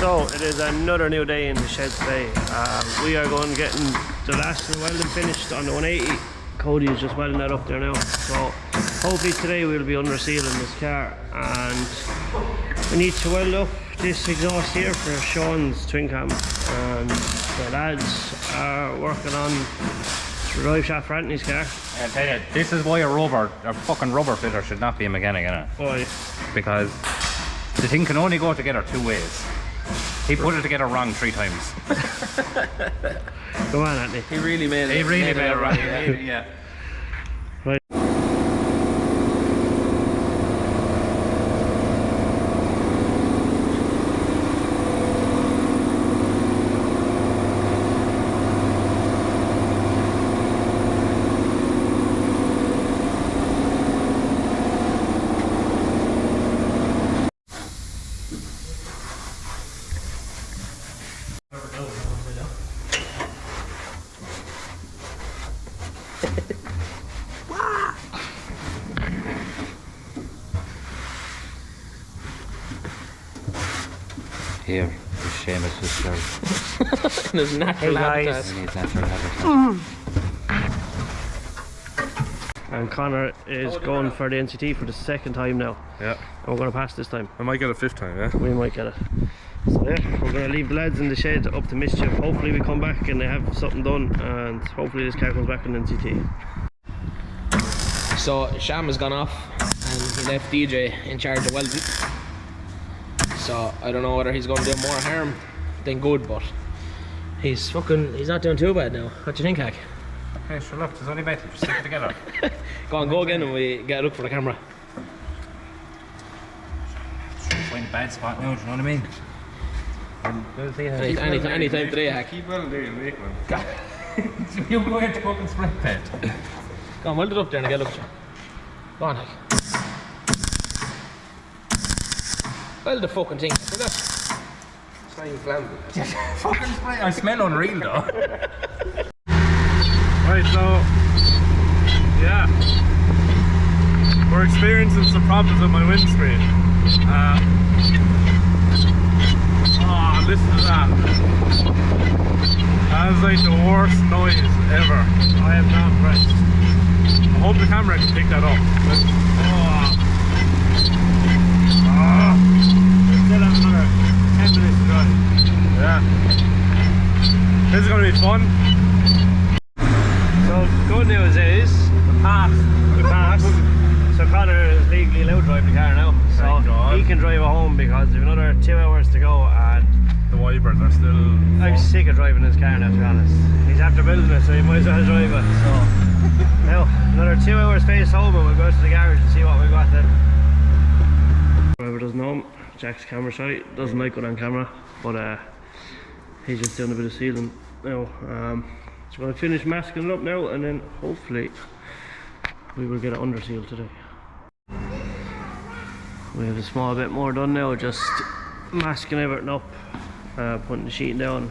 So it is another new day in the shed today. We are going getting the last of the welding finished on the 180. Cody is just welding that up there now. So hopefully today we'll be undersealing this car, and we need to weld up this exhaust here for Sean's twin cam, and the lads are working on the drive shaft for Anthony's car. I tell you, this is why a fucking rubber fitter should not be a mechanic, innit? Why? Because the thing can only go together two ways. He put it together wrong 3 times. Come on, Anthony. He really made it. He really made it right. Yeah. Right. Here, Seamus is served. In his natural habitat. In his natural habitat. And Conor is going for the NCT for the 2nd time now. Yeah. And we're going to pass this time. I might get a 5th time, yeah? We might get it. So yeah, we're going to leave the lads in the shed up to mischief. Hopefully we come back and they have something done, and hopefully this car comes back in NCT. So Sham has gone off and he left DJ in charge of welding. So I don't know whether he's going to do more harm than good, but he's not doing too bad now. What do you think, Hack? Okay, sure, look, there's only metal. Just stick it together. Go again and we get a look for the camera. Find a bad spot now, do you know what I mean? Anytime today, Hack. Keep welding there, you'll make one. You're going to fucking spray paint. Go on, weld it up there and get a look at you. Go on, Hack. Weld the fucking thing. Look at that. It's not even flammable. Fucking spray. I smell unreal though. Right, so, yeah. We're experiencing some problems with my windscreen. Listen to that. That is like the worst noise ever. I am not impressed. I hope the camera can pick that up. We still have another 10 minutes to drive. Yeah. This is going to be fun. So good news is we passed. So Conor is legally allowed to drive the car now. So he can drive it home because we have another 2 hours to go, and The wipers are still... I'm sick of driving this car now, to be honest. He's after building it, so he might as well drive it. So now another 2 hours space home, and we'll go to the garage and see what we got then. Whoever doesn't know him, Jack's camera shy, doesn't like it on camera, but he's just doing a bit of sealing now. So we're going to finish masking it up now, and then hopefully we will get it undersealed today. We have a small bit more done now, just masking everything up, putting the sheet down.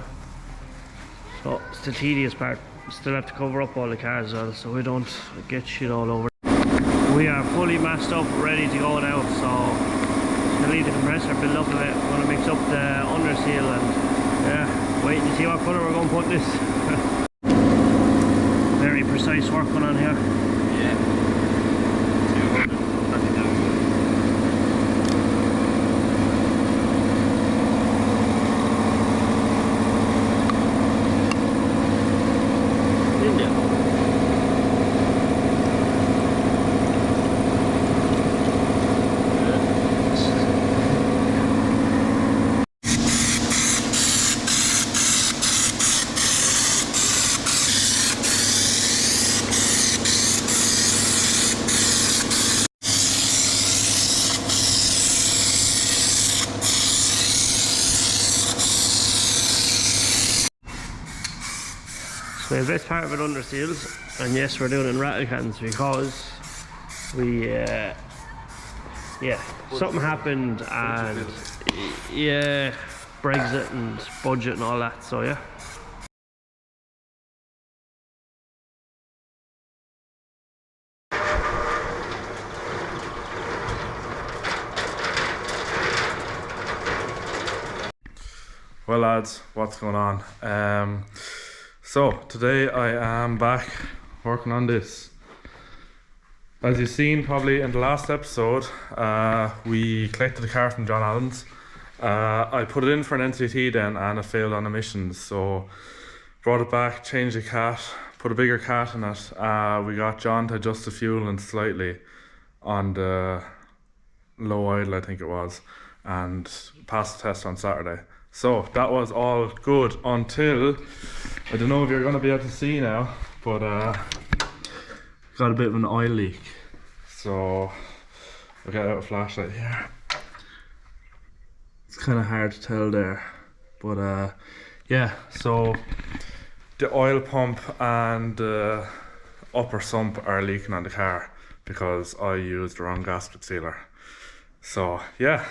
So it's the tedious part. Still have to cover up all the cars as well, so we don't get shit all over. We are fully masked up, ready to go now, so just gonna leave the compressor build up a bit. We're gonna mix up the underseal and yeah, waiting to see what colour we're gonna put this. Very precise work going on here. So the best part of it underseals, and yes, we're doing it in rattle cans because we something happened, and yeah, Brexit and budget and all that, so yeah. Well lads, what's going on? So today I am back working on this. As you've seen probably in the last episode, we collected the car from John Allen's. I put it in for an NCT then and it failed on emissions, so brought it back, changed the cat, put a bigger cat in it. We got John to adjust the fuel and slightly on the low idle I think it was, and passed the test on Saturday. So that was all good until, I don't know if you're going to be able to see now, but got a bit of an oil leak. So I'll get out a flashlight here. It's kind of hard to tell there, but yeah, so the oil pump and the upper sump are leaking on the car because I used the wrong gasket sealer. So yeah,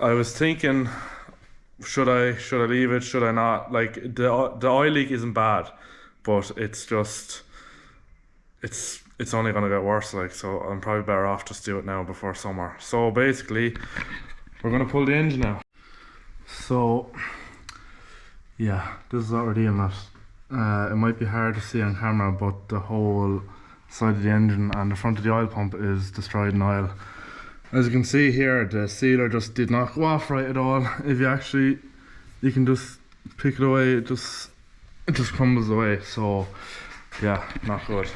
I was thinking, should I leave it, should I not? Like the oil leak isn't bad, but it's just it's only gonna get worse, like, so I'm probably better off just do it now before summer. So basically we're gonna pull the engine out. So yeah, this is what we're dealing with. It might be hard to see on camera, but the whole side of the engine and the front of the oil pump is destroyed in oil. As you can see here, the sealer just did not go off right at all. If you can just pick it away, it just crumbles away. So yeah, not good.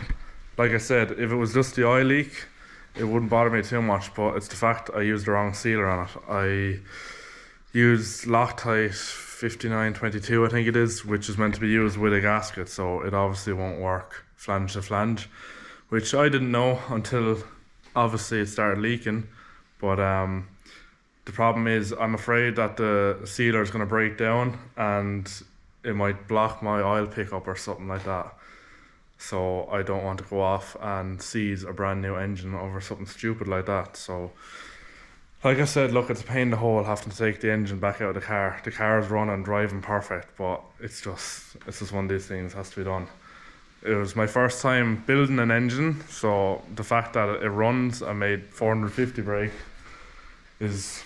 Like I said, if it was just the oil leak, it wouldn't bother me too much, but it's the fact I used the wrong sealer on it. I used Loctite 5922 I think it is, which is meant to be used with a gasket, so it obviously won't work flange to flange, which I didn't know until obviously it started leaking. But the problem is I'm afraid that the sealer is going to break down and it might block my oil pickup or something like that. So I don't want to go off and seize a brand new engine over something stupid like that. So like I said, look, it's a pain in the hole having to take the engine back out of the car. The car is running, driving perfect, but it's just one of these things has to be done. It was my first time building an engine, so the fact that it runs, I made 450 brake, is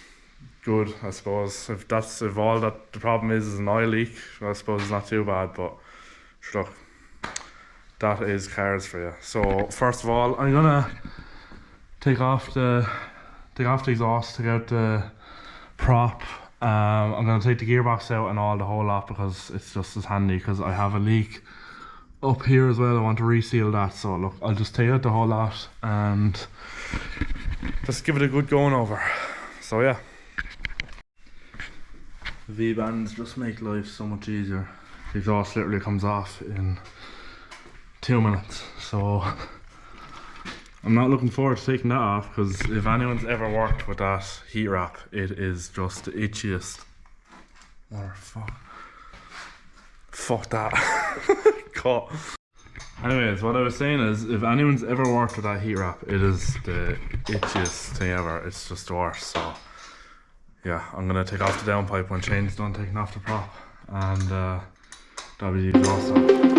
good, I suppose. If all that the problem is an oil leak, I suppose it's not too bad, but sure, look, that is cars for you. So first of all, I'm gonna take off the exhaust, take out the prop. I'm gonna take the gearbox out and all the whole lot because it's just as handy, because I have a leak up here as well. I want to reseal that, so look, I'll just take out the whole lot and just give it a good going over. So yeah, the V-bands just make life so much easier. The exhaust literally comes off in 2 minutes, so I'm not looking forward to taking that off, because if anyone's ever worked with that heat wrap, it is just the itchiest. Or fuck that. Cut. Anyways, what I was saying is, if anyone's ever worked with that heat wrap, it is the itchiest thing ever. It's just the worst. So yeah, I'm gonna take off the downpipe when Shane's done taking off the prop, and that'll be the exhaust off.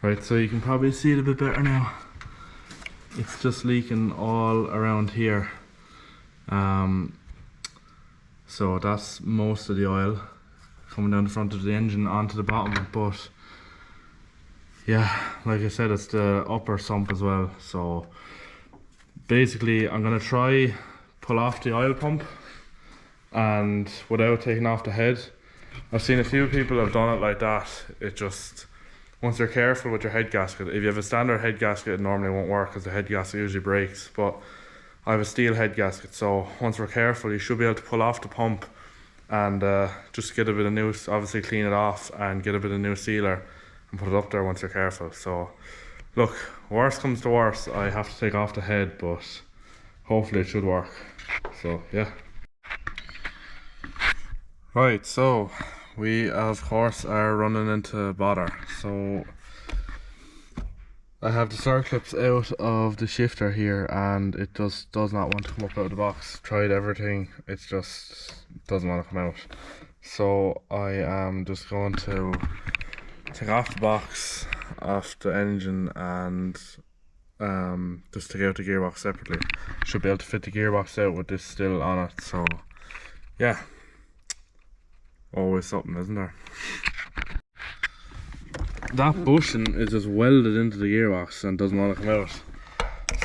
Right, so you can probably see it a bit better now. It's just leaking all around here. So that's most of the oil coming down the front of the engine onto the bottom, but yeah, like I said, it's the upper sump as well. So basically I'm gonna try pull off the oil pump and without taking off the head. I've seen a few people have done it like that. It just, once you're careful with your head gasket, if you have a standard head gasket, it normally won't work because the head gasket usually breaks, but I have a steel head gasket, so once we're careful, you should be able to pull off the pump and just get a bit of new, obviously clean it off and get a bit of new sealer and put it up there once you're careful. So look, worst comes to worst, I have to take off the head, but hopefully it should work. So yeah. Right, so we of course are running into bother. So I have the circlips out of the shifter here and it just does not want to come up out of the box. Tried everything, it just doesn't want to come out. So I am just going to take off the box, off the engine, and just take out the gearbox separately. Should be able to fit the gearbox out with this still on it, so yeah. Always something, isn't there? That bushing is just welded into the gearbox and doesn't want to come out.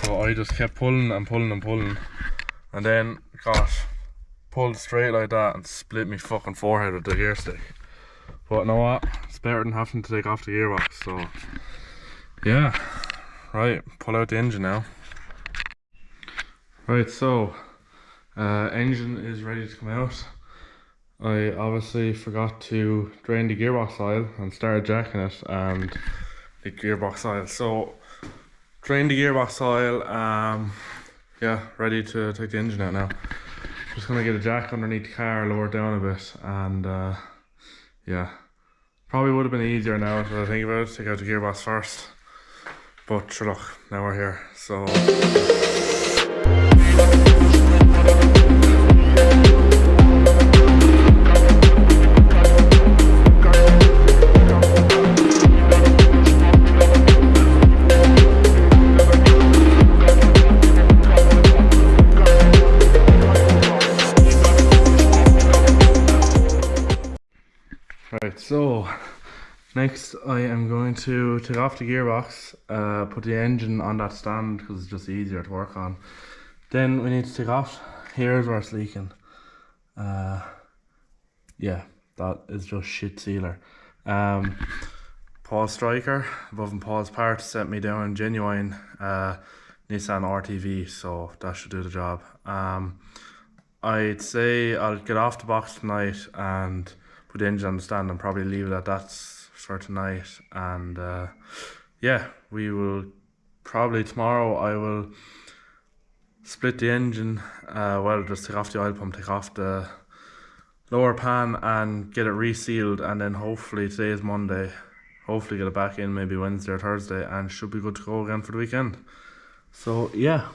So I just kept pulling and pulling and pulling, and then got pulled straight like that and split me fucking forehead with the gear stick. But you know what? It's better than having to take off the gearbox, so yeah. Right, pull out the engine now. Right, so engine is ready to come out. I obviously forgot to drain the gearbox oil and started jacking it and the gearbox oil. So drain the gearbox oil, yeah, ready to take the engine out now. Just gonna get a jack underneath the car, lower it down a bit, and yeah. Probably would have been easier now if I think about it, take out the gearbox first. But sure, look, now we're here, so right, so next I am going to take off the gearbox, put the engine on that stand because it's just easier to work on. Then we need to take off, here's where it's leaking. Yeah, that is just shit sealer. Paul Striker, above and Paul's parts, sent me down genuine Nissan RTV, so that should do the job. I'd say I'll get off the box tonight and put the engine on the stand and probably leave it at that for tonight. And yeah, we will probably tomorrow I will split the engine, well, just take off the oil pump, take off the lower pan and get it resealed, and then hopefully, today is Monday, hopefully get it back in maybe Wednesday or Thursday and should be good to go again for the weekend. So yeah.